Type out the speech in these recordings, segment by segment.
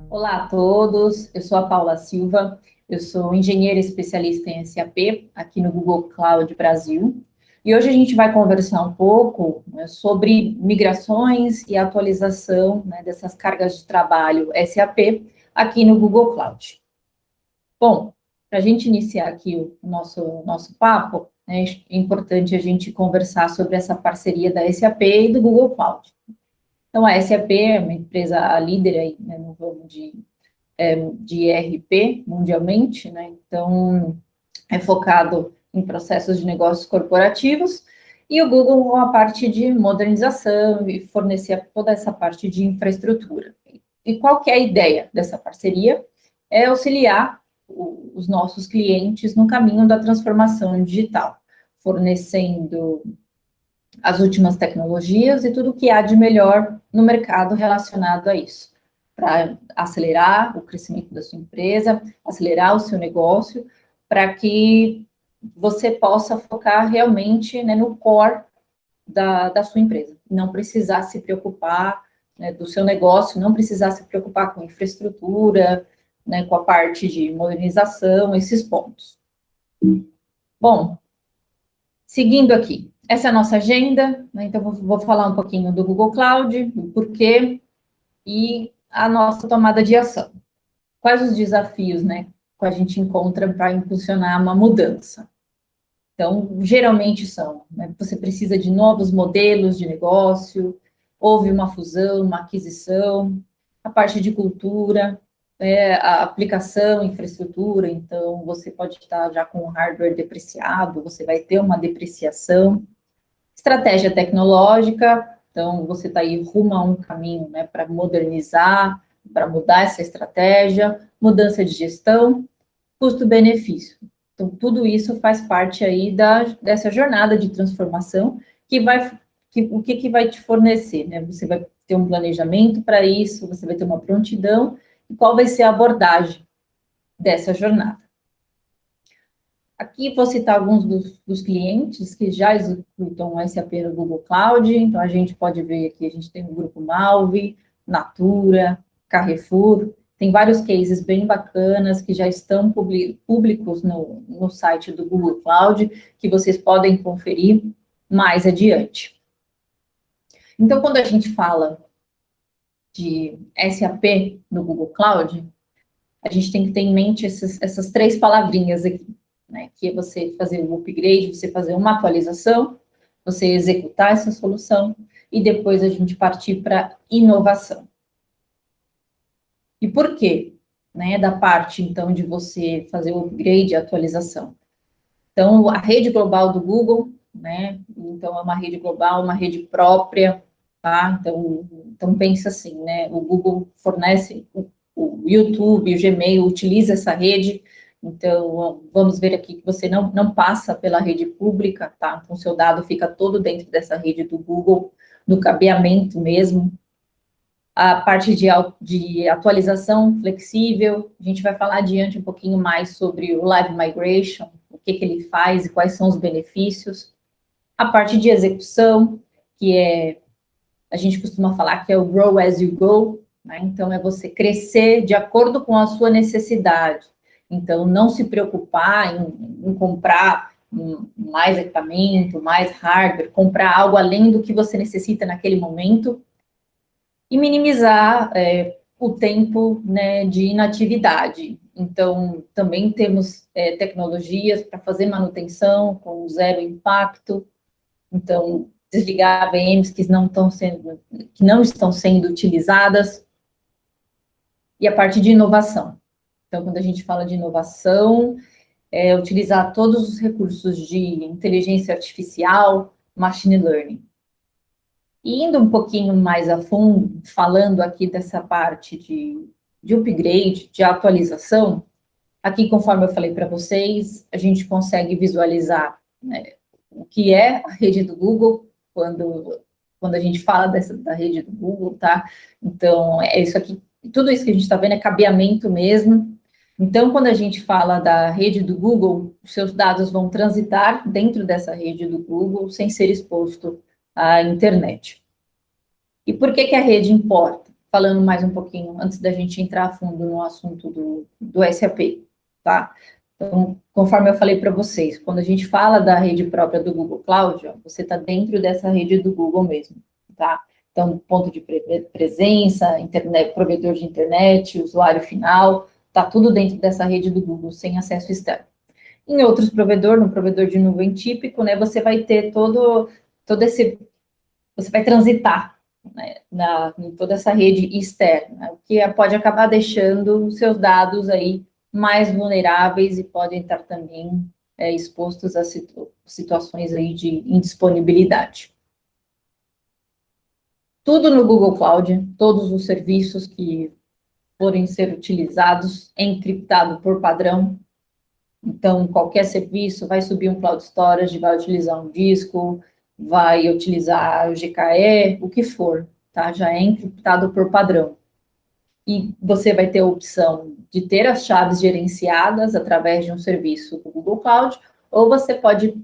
Olá a todos, eu sou a Paula Silva, eu sou engenheira especialista em SAP aqui no Google Cloud Brasil, e hoje a gente vai conversar um pouco, né, sobre migrações e atualização, né, dessas cargas de trabalho SAP aqui no Google Cloud. Bom, para a gente iniciar aqui o nosso papo, né, é importante a gente conversar sobre essa parceria da SAP e do Google Cloud. Então, a SAP é uma empresa líder aí, né, no ramo de ERP mundialmente, né? Então, é focado em processos de negócios corporativos, e o Google com a parte de modernização e fornecer toda essa parte de infraestrutura. E qual que é a ideia dessa parceria? É auxiliar os nossos clientes no caminho da transformação digital, fornecendo as últimas tecnologias e tudo o que há de melhor no mercado relacionado a isso, para acelerar o crescimento da sua empresa, acelerar o seu negócio, para que você possa focar realmente, né, no core da sua empresa, não precisar se preocupar, né, do seu negócio, não precisar se preocupar com infraestrutura, né, com a parte de modernização, esses pontos. Bom, seguindo aqui, essa é a nossa agenda, né? Então vou falar um pouquinho do Google Cloud, o porquê e a nossa tomada de ação. Quais os desafios, né, que a gente encontra para impulsionar uma mudança? Então, geralmente são, né, você precisa de novos modelos de negócio, houve uma fusão, uma aquisição, a parte de cultura, a aplicação, infraestrutura, então você pode estar já com o hardware depreciado, você vai ter uma depreciação. Estratégia tecnológica, então você está aí rumo a um caminho, né, para modernizar, para mudar essa estratégia, mudança de gestão, custo-benefício. Então, tudo isso faz parte aí dessa jornada de transformação o que vai te fornecer, né? Você vai ter um planejamento para isso, você vai ter uma prontidão, e qual vai ser a abordagem dessa jornada. Aqui vou citar alguns dos clientes que já executam o SAP no Google Cloud. Então, a gente pode ver aqui, a gente tem o Grupo Malve, Natura, Carrefour. Tem vários cases bem bacanas que já estão públicos no site do Google Cloud, que vocês podem conferir mais adiante. Então, quando a gente fala de SAP no Google Cloud, a gente tem que ter em mente essas três palavrinhas aqui, né? Que é você fazer um upgrade, você fazer uma atualização, você executar essa solução e depois a gente partir para inovação. E por quê? Né, da parte, então, de você fazer o upgrade e atualização. Então, a rede global do Google, né? Então, é uma rede global, uma rede própria, tá? Então pensa assim, né? O Google fornece o YouTube, o Gmail, utiliza essa rede. Então, vamos ver aqui que você não passa pela rede pública, tá? Então, seu dado fica todo dentro dessa rede do Google, no cabeamento mesmo. A parte de atualização flexível, a gente vai falar adiante um pouquinho mais sobre o Live Migration, o que ele faz e quais são os benefícios. A parte de execução, que a gente costuma falar que é o Grow as you go, né? Então, é você crescer de acordo com a sua necessidade. Então, não se preocupar em comprar mais equipamento, mais hardware, comprar algo além do que você necessita naquele momento, e minimizar o tempo, né, de inatividade. Então, também temos tecnologias para fazer manutenção com zero impacto. Então, desligar VMs que não estão sendo utilizadas. E a parte de inovação. Então, quando a gente fala de inovação, utilizar todos os recursos de inteligência artificial, machine learning. E indo um pouquinho mais a fundo, falando aqui dessa parte de upgrade, de atualização, aqui, conforme eu falei para vocês, a gente consegue visualizar, né, o que é a rede do Google, quando a gente fala da rede do Google, tá? Então, é isso aqui, tudo isso que a gente está vendo é cabeamento mesmo. Então, quando a gente fala da rede do Google, os seus dados vão transitar dentro dessa rede do Google sem ser exposto à internet. E por que a rede importa? Falando mais um pouquinho, antes da gente entrar a fundo no assunto do SAP, tá? Então, conforme eu falei para vocês, quando a gente fala da rede própria do Google Cloud, ó, você está dentro dessa rede do Google mesmo, tá? Então, ponto de presença, internet, provedor de internet, usuário final, está tudo dentro dessa rede do Google, sem acesso externo. Em outros provedores, no provedor de nuvem típico, né, você vai ter todo esse, você vai transitar, né, em toda essa rede externa, o que pode acabar deixando os seus dados aí mais vulneráveis e podem estar também expostos a situações aí de indisponibilidade. Tudo no Google Cloud, todos os serviços que forem ser utilizados é encriptado por padrão. Então, qualquer serviço vai subir um cloud storage, vai utilizar um disco, vai utilizar o GKE, o que for, tá? Já é encriptado por padrão. E você vai ter a opção de ter as chaves gerenciadas através de um serviço do Google Cloud, ou você pode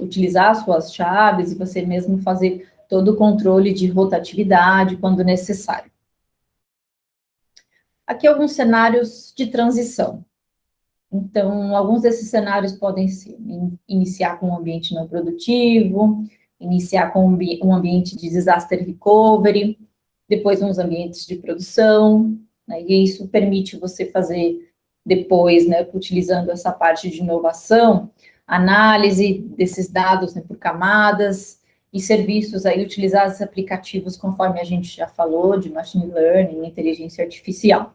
utilizar as suas chaves e você mesmo fazer todo o controle de rotatividade quando necessário. Aqui alguns cenários de transição. Então, alguns desses cenários podem ser iniciar com um ambiente não produtivo, iniciar com um ambiente de disaster recovery, depois uns ambientes de produção, né, e isso permite você fazer depois, né, utilizando essa parte de inovação, análise desses dados, né, por camadas, e serviços aí, utilizar esses aplicativos, conforme a gente já falou, de machine learning, inteligência artificial.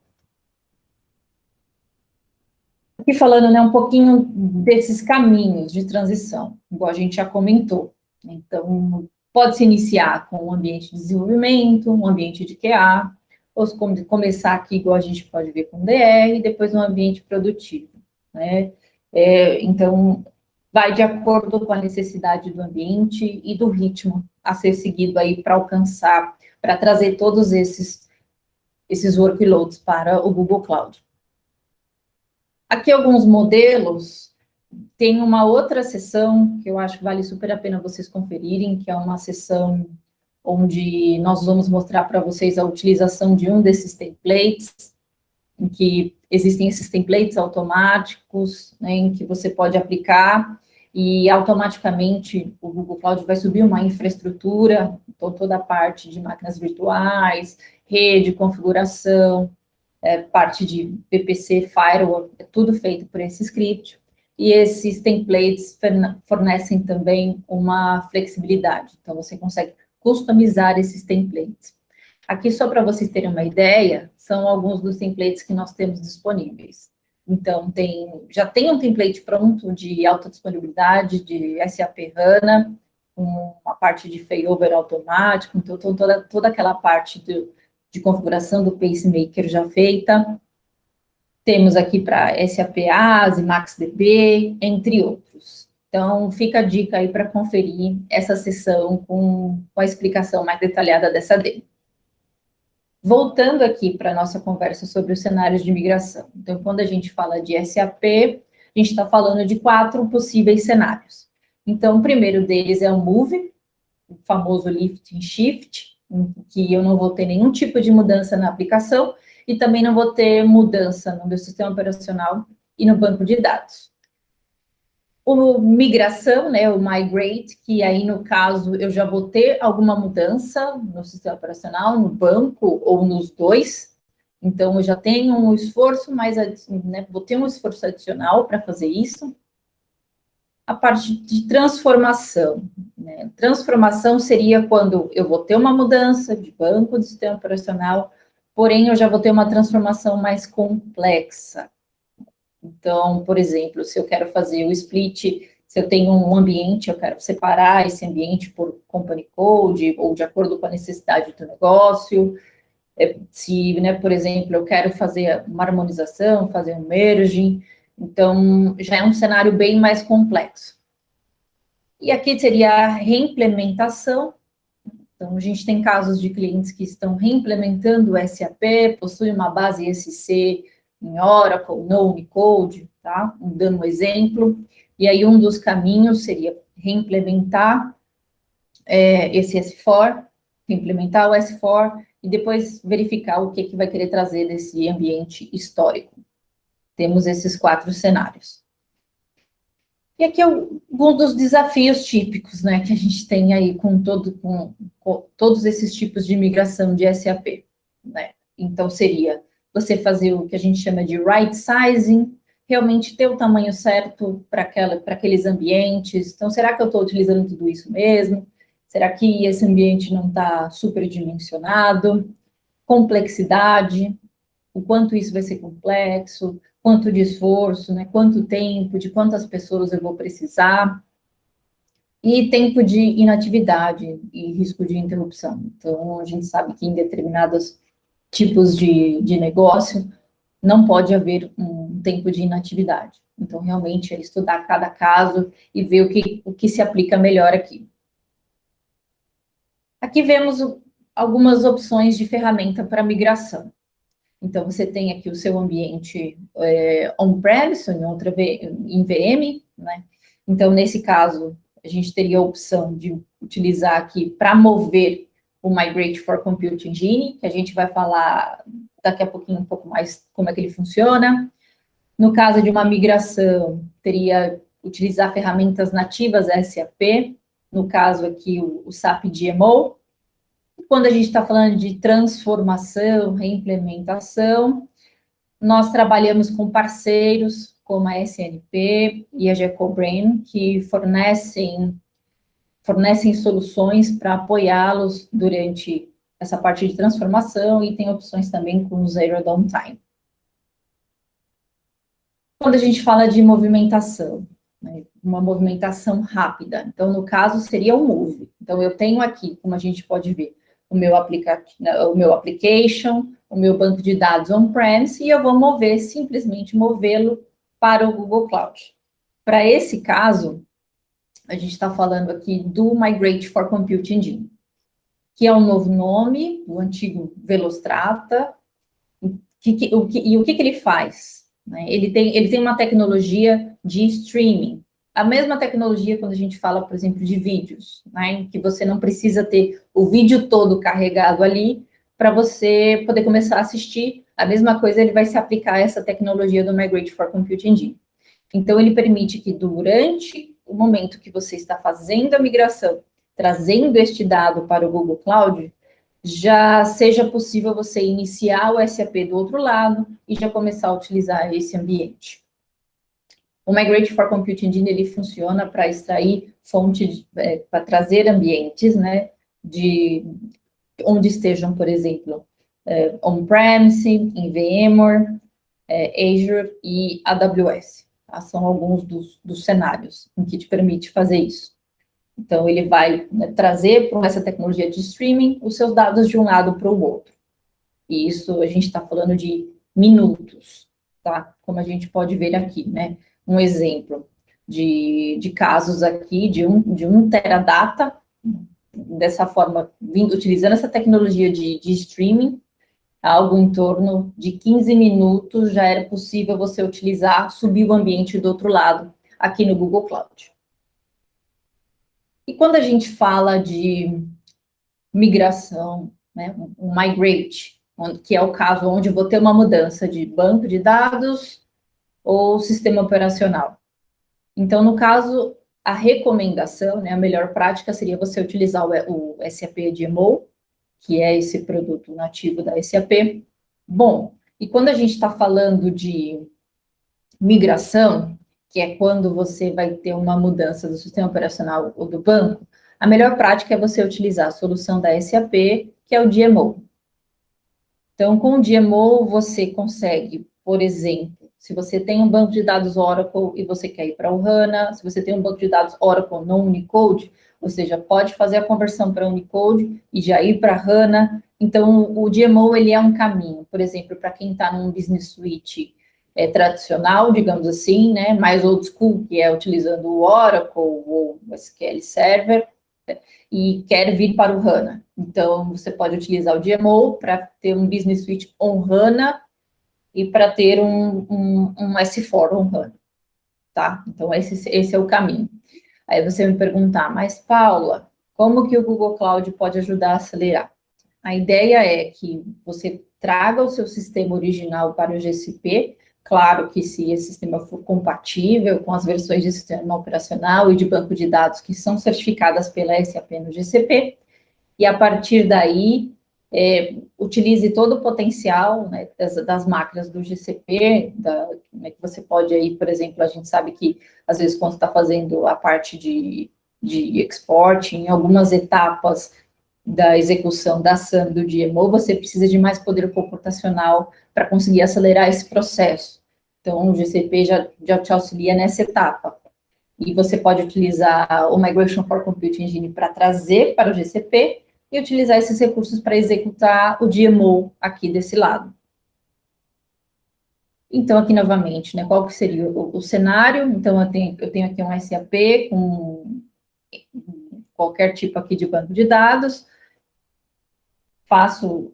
Aqui falando, né, um pouquinho desses caminhos de transição, igual a gente já comentou. Então, pode-se iniciar com um ambiente de desenvolvimento, um ambiente de QA, ou começar aqui, igual a gente pode ver com DR, e depois um ambiente produtivo, né? Então, vai de acordo com a necessidade do ambiente e do ritmo a ser seguido aí para alcançar, para trazer todos esses workloads para o Google Cloud. Aqui alguns modelos, tem uma outra sessão que eu acho que vale super a pena vocês conferirem, que é uma sessão onde nós vamos mostrar para vocês a utilização de um desses templates, em que existem esses templates automáticos, né, em que você pode aplicar e automaticamente o Google Cloud vai subir uma infraestrutura, então toda a parte de máquinas virtuais, rede, configuração, parte de VPC, firewall, é tudo feito por esse script. E esses templates fornecem também uma flexibilidade. Então, você consegue customizar esses templates. Aqui, só para vocês terem uma ideia, são alguns dos templates que nós temos disponíveis. Então, já tem um template pronto de alta disponibilidade, de SAP HANA, com uma parte de failover automático, então toda aquela parte de configuração do pacemaker já feita. Temos aqui para SAP ASE, MaxDB, entre outros. Então, fica a dica aí para conferir essa sessão com a explicação mais detalhada dessa demo. Voltando aqui para a nossa conversa sobre os cenários de migração. Então, quando a gente fala de SAP, a gente está falando de 4 possíveis cenários. Então, o primeiro deles é o Move, o famoso Lift and Shift, em que eu não vou ter nenhum tipo de mudança na aplicação e também não vou ter mudança no meu sistema operacional e no banco de dados. O migração, né, o migrate, que aí, no caso, eu já vou ter alguma mudança no sistema operacional, no banco ou nos dois. Então, eu já tenho um esforço né, vou ter um esforço adicional para fazer isso. A parte de transformação, né? Transformação seria quando eu vou ter uma mudança de banco do sistema operacional, porém, eu já vou ter uma transformação mais complexa. Então, por exemplo, se eu quero fazer o split, se eu tenho um ambiente, eu quero separar esse ambiente por company code, ou de acordo com a necessidade do negócio. Se, né, por exemplo, eu quero fazer uma harmonização, fazer um merging, então, já é um cenário bem mais complexo. E aqui seria a reimplementação. Então, a gente tem casos de clientes que estão reimplementando o SAP, possuem uma base SC em Oracle, no Unicode, tá? Dando um exemplo. E aí, um dos caminhos seria reimplementar esse S4, implementar o S4 e depois verificar o que vai querer trazer desse ambiente histórico. Temos esses 4 cenários. E aqui é alguns dos desafios típicos, né, que a gente tem aí com todos esses tipos de migração de SAP, né? Então, seria você fazer o que a gente chama de right sizing, realmente ter o tamanho certo para aqueles ambientes. Então, será que eu estou utilizando tudo isso mesmo? Será que esse ambiente não está superdimensionado? Complexidade, o quanto isso vai ser complexo, quanto de esforço, né, quanto tempo, de quantas pessoas eu vou precisar, e tempo de inatividade e risco de interrupção. Então, a gente sabe que em determinados tipos de negócio, não pode haver um tempo de inatividade. Então, realmente, é estudar cada caso e ver o que se aplica melhor aqui. Aqui vemos algumas opções de ferramenta para migração. Então, você tem aqui o seu ambiente on-premise, em VM, né? Então, nesse caso, a gente teria a opção de utilizar aqui para mover o Migrate for Compute Engine, que a gente vai falar daqui a pouquinho um pouco mais como é que ele funciona. No caso de uma migração, teria utilizar ferramentas nativas SAP, no caso aqui o SAP DMO. Quando a gente está falando de transformação, reimplementação, nós trabalhamos com parceiros como a SNP e a GecoBrain, que fornecem soluções para apoiá-los durante essa parte de transformação e tem opções também com o Zero Downtime. Quando a gente fala de movimentação, né, uma movimentação rápida, então, no caso, seria o Move. Então, eu tenho aqui, como a gente pode ver, o meu application, o meu banco de dados on-premise, e eu vou simplesmente movê-lo para o Google Cloud. Para esse caso, a gente está falando aqui do Migrate for Compute Engine, que é um novo nome do antigo Velostrata. E o que ele faz? Né? Ele tem uma tecnologia de streaming. A mesma tecnologia quando a gente fala, por exemplo, de vídeos, né? Que você não precisa ter o vídeo todo carregado ali para você poder começar a assistir. A mesma coisa ele vai se aplicar a essa tecnologia do Migrate for Compute Engine. Então, ele permite que durante o momento que você está fazendo a migração, trazendo este dado para o Google Cloud, já seja possível você iniciar o SAP do outro lado e já começar a utilizar esse ambiente. O Migrate for Compute Engine, ele funciona para extrair fontes, para trazer ambientes, né, de onde estejam, por exemplo, on-premise, em VMware, Azure e AWS. Tá? São alguns dos cenários em que te permite fazer isso. Então, ele vai, né, trazer para essa tecnologia de streaming os seus dados de um lado para o outro. E isso a gente está falando de minutos, tá? Como a gente pode ver aqui, né? Um exemplo de casos aqui de 1 teradata, dessa forma, utilizando essa tecnologia de streaming, algo em torno de 15 minutos já era possível você utilizar, subir o ambiente do outro lado, aqui no Google Cloud. E quando a gente fala de migração, né, um migrate, que é o caso onde eu vou ter uma mudança de banco de dados ou sistema operacional. Então, no caso, a recomendação, né, a melhor prática seria você utilizar o SAP DMO, que é esse produto nativo da SAP. Bom, e quando a gente está falando de migração, que é quando você vai ter uma mudança do sistema operacional ou do banco, a melhor prática é você utilizar a solução da SAP, que é o DMO. Então, com o DMO, você consegue, por exemplo, se você tem um banco de dados Oracle e você quer ir para o HANA, se você tem um banco de dados Oracle no Unicode, você já pode fazer a conversão para Unicode e já ir para HANA. Então, o DMO, ele é um caminho. Por exemplo, para quem está num Business Suite tradicional, digamos assim, né, mais old school, que é utilizando o Oracle ou o SQL Server, e quer vir para o HANA. Então, você pode utilizar o DMO para ter um Business Suite on HANA, e para ter um S4 honrando, tá? Então, esse é o caminho. Aí você me perguntar, mas Paula, como que o Google Cloud pode ajudar a acelerar? A ideia é que você traga o seu sistema original para o GCP, claro que se esse sistema for compatível com as versões de sistema operacional e de banco de dados que são certificadas pela SAP no GCP, e a partir daí utilize todo o potencial, né, das máquinas do GCP, né, que você pode aí, por exemplo, a gente sabe que às vezes quando está fazendo a parte de export, em algumas etapas da execução da SAM do DMO, você precisa de mais poder computacional para conseguir acelerar esse processo. Então, o GCP já te auxilia nessa etapa. E você pode utilizar o Migration for Compute Engine para trazer para o GCP e utilizar esses recursos para executar o DMO aqui desse lado. Então, aqui novamente, né, qual que seria o cenário? Então, eu tenho aqui um SAP com qualquer tipo aqui de banco de dados,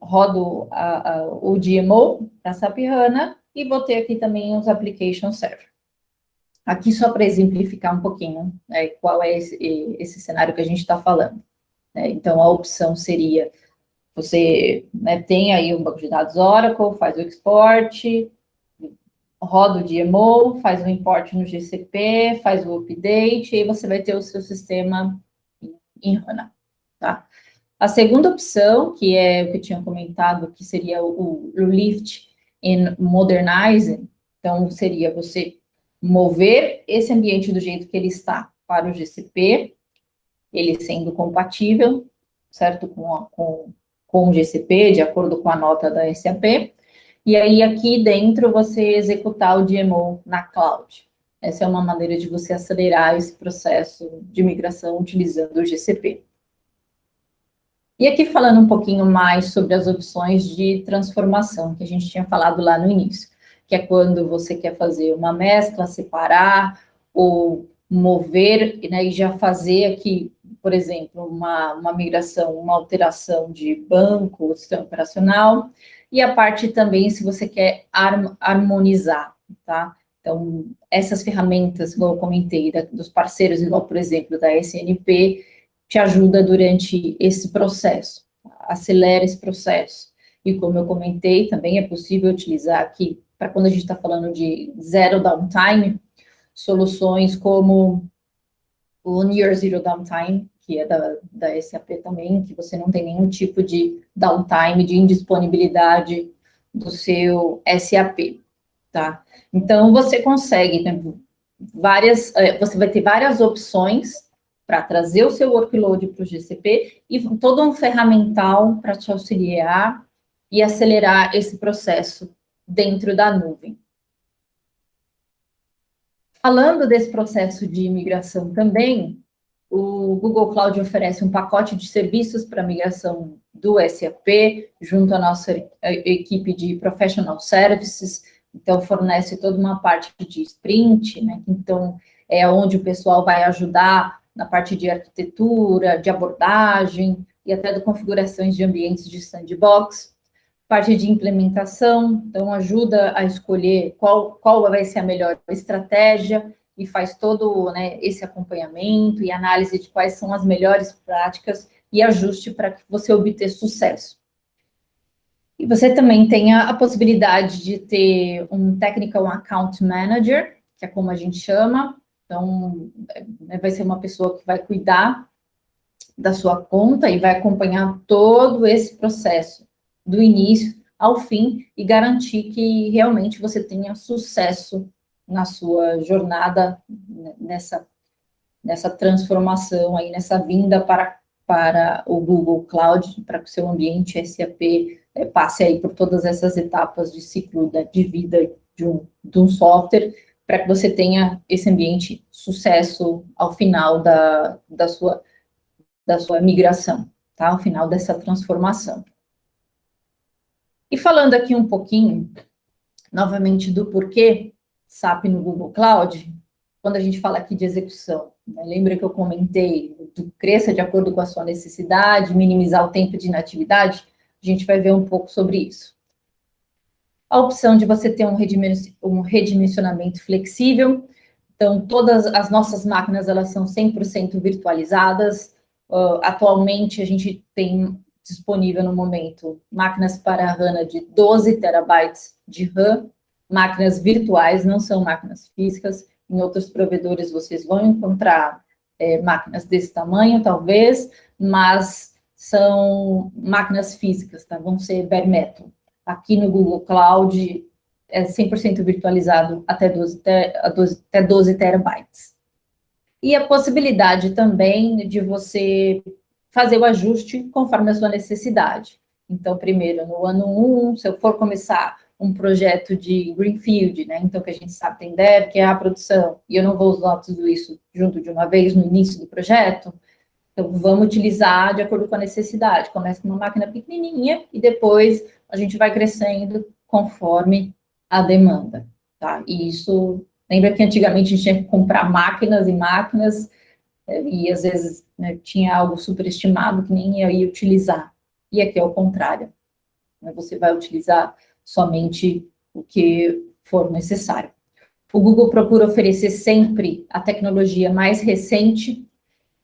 rodo o DMO da SAP HANA e vou ter aqui também os Application Server. Aqui só para exemplificar um pouquinho, né, qual é esse cenário que a gente está falando. Né? Então, a opção seria, você, né, tem aí um banco de dados Oracle, faz o export, roda o DMO, faz o import no GCP, faz o update, e aí você vai ter o seu sistema em HANA, tá? A segunda opção, que é o que eu tinha comentado, que seria o Lift and Modernizing, então seria você mover esse ambiente do jeito que ele está para o GCP, ele sendo compatível, certo, com o GCP, de acordo com a nota da SAP, e aí aqui dentro você executar o DMO na cloud. Essa é uma maneira de você acelerar esse processo de migração utilizando o GCP. E aqui falando um pouquinho mais sobre as opções de transformação, que a gente tinha falado lá no início, que é quando você quer fazer uma mescla, separar, ou mover, né, e já fazer aqui, por exemplo, uma migração, uma alteração de banco, sistema operacional, e a parte também se você quer harmonizar, tá? Então, essas ferramentas, como eu comentei, dos parceiros, igual, por exemplo, da SNP, te ajuda durante esse processo, acelera esse processo. E como eu comentei, também é possível utilizar aqui, para quando a gente está falando de zero downtime, soluções como o Near Zero Downtime, que é da SAP também, que você não tem nenhum tipo de downtime, de indisponibilidade do seu SAP, tá? Então, você consegue, né, você vai ter várias opções para trazer o seu workload para o GCP e todo um ferramental para te auxiliar e acelerar esse processo dentro da nuvem. Falando desse processo de migração também, o Google Cloud oferece um pacote de serviços para migração do SAP, junto à nossa equipe de Professional Services, então fornece toda uma parte de sprint, né? Então, é onde o pessoal vai ajudar na parte de arquitetura, de abordagem e até de configurações de ambientes de sandbox, parte de implementação, então ajuda a escolher qual vai ser a melhor estratégia e faz todo, né, esse acompanhamento e análise de quais são as melhores práticas e ajuste para que você obter sucesso. E você também tem a possibilidade de ter um Technical Account Manager, que é como a gente chama, então vai ser uma pessoa que vai cuidar da sua conta e vai acompanhar todo esse processo, do início ao fim, e garantir que realmente você tenha sucesso na sua jornada, nessa transformação aí, nessa vinda para o Google Cloud, para que o seu ambiente SAP passe aí por todas essas etapas de ciclo de vida de um software, para que você tenha esse ambiente sucesso ao final da sua migração, tá? Ao final dessa transformação. E falando aqui um pouquinho, novamente, do porquê SAP no Google Cloud, quando a gente fala aqui de execução, né? Lembra que eu comentei do cresça de acordo com a sua necessidade, minimizar o tempo de inatividade? A gente vai ver um pouco sobre isso. A opção de você ter um redimensionamento flexível. Então, todas as nossas máquinas, elas são 100% virtualizadas. Atualmente, a gente tem disponível no momento máquinas para HANA de 12 terabytes de RAM, máquinas virtuais, não são máquinas físicas. Em outros provedores, vocês vão encontrar máquinas desse tamanho, talvez, mas são máquinas físicas, tá? Vão ser bare metal. Aqui no Google Cloud é 100% virtualizado até 12 terabytes. E a possibilidade também de você fazer o ajuste conforme a sua necessidade. Então, primeiro, no ano 1, se eu for começar um projeto de Greenfield, né? Então, que a gente sabe tem dev, que é a produção, e eu não vou usar tudo isso junto de uma vez no início do projeto, então vamos utilizar de acordo com a necessidade. Começa com uma máquina pequenininha e depois a gente vai crescendo conforme a demanda, tá? E isso, lembra que antigamente a gente tinha que comprar máquinas e máquinas, e às vezes, né, tinha algo superestimado que nem ia utilizar. E aqui é o contrário, né? Você vai utilizar somente o que for necessário. O Google procura oferecer sempre a tecnologia mais recente.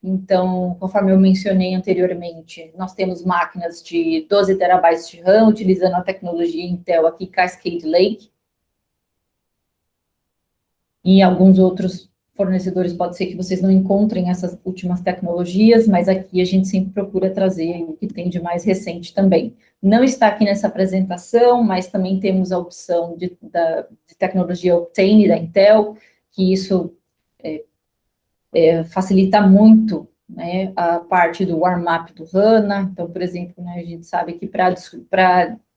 Então, conforme eu mencionei anteriormente, nós temos máquinas de 12 terabytes de RAM, utilizando a tecnologia Intel aqui, Cascade Lake. Em alguns outros fornecedores pode ser que vocês não encontrem essas últimas tecnologias, mas aqui a gente sempre procura trazer o que tem de mais recente também. Não está aqui nessa apresentação, mas também temos a opção de tecnologia Optane da Intel, que isso facilita muito, né, a parte do warm-up do HANA. Então, por exemplo, né, a gente sabe que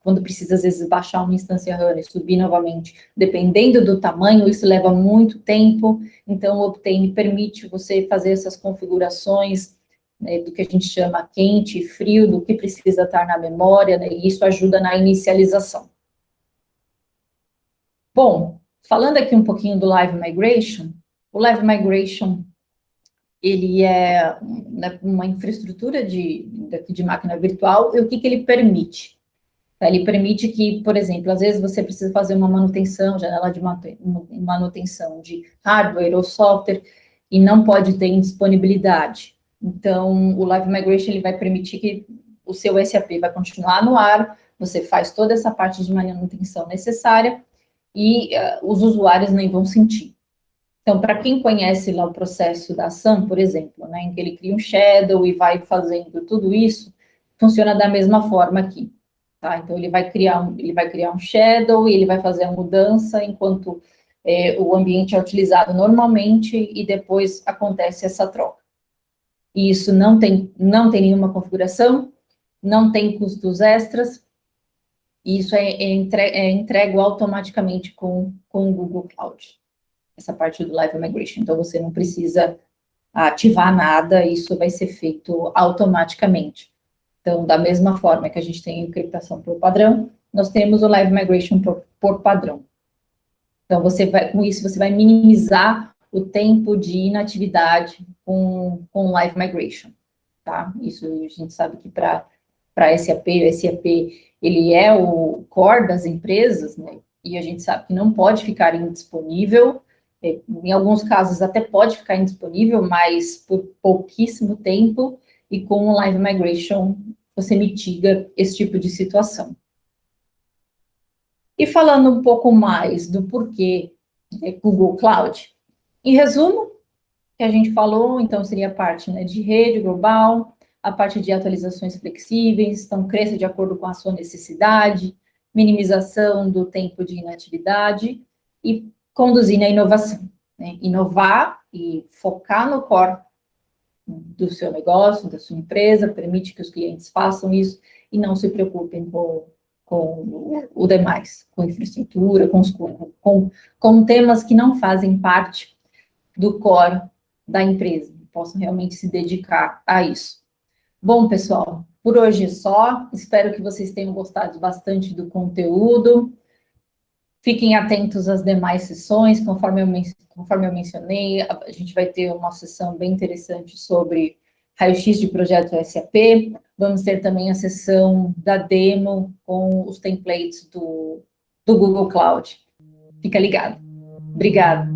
quando precisa, às vezes, baixar uma instância HANA e subir novamente, dependendo do tamanho, isso leva muito tempo. Então, o Optane permite você fazer essas configurações, né, do que a gente chama quente e frio, do que precisa estar na memória, né, e isso ajuda na inicialização. Bom, falando aqui um pouquinho do Live Migration, o Live Migration ele é, né, uma infraestrutura de máquina virtual, e o que ele permite? Ele permite que, por exemplo, às vezes você precisa fazer uma manutenção, janela de manutenção de hardware ou software, e não pode ter indisponibilidade. Então, o Live Migration ele vai permitir que o seu SAP vai continuar no ar, você faz toda essa parte de manutenção necessária, e os usuários nem vão sentir. Então, para quem conhece lá o processo da ação, por exemplo, né, em que ele cria um shadow e vai fazendo tudo isso, funciona da mesma forma aqui, tá? Então, ele vai criar um shadow e ele vai fazer a mudança enquanto o ambiente é utilizado normalmente e depois acontece essa troca. E isso não tem nenhuma configuração, não tem custos extras, e isso é entregue automaticamente com o Google Cloud. Essa parte do Live Migration. Então, você não precisa ativar nada, isso vai ser feito automaticamente. Então, da mesma forma que a gente tem a encriptação por padrão, nós temos o Live Migration por padrão. Então, com isso, você vai minimizar o tempo de inatividade com Live Migration, tá? Isso a gente sabe que para SAP, o SAP, ele é o core das empresas, né? E a gente sabe que não pode ficar indisponível. Em alguns casos até pode ficar indisponível, mas por pouquíssimo tempo, e com o Live Migration você mitiga esse tipo de situação. E falando um pouco mais do porquê Google Cloud, em resumo, que a gente falou, então seria a parte, né, de rede global, a parte de atualizações flexíveis, então cresça de acordo com a sua necessidade, minimização do tempo de inatividade e conduzir na inovação, né? Inovar e focar no core do seu negócio, da sua empresa, permite que os clientes façam isso e não se preocupem com o demais, com infraestrutura, com temas que não fazem parte do core da empresa, possam realmente se dedicar a isso. Bom, pessoal, por hoje é só, espero que vocês tenham gostado bastante do conteúdo. Fiquem atentos às demais sessões, conforme eu mencionei, a gente vai ter uma sessão bem interessante sobre raio-x de projeto SAP, vamos ter também a sessão da demo com os templates do do Google Cloud. Fica ligado. Obrigada.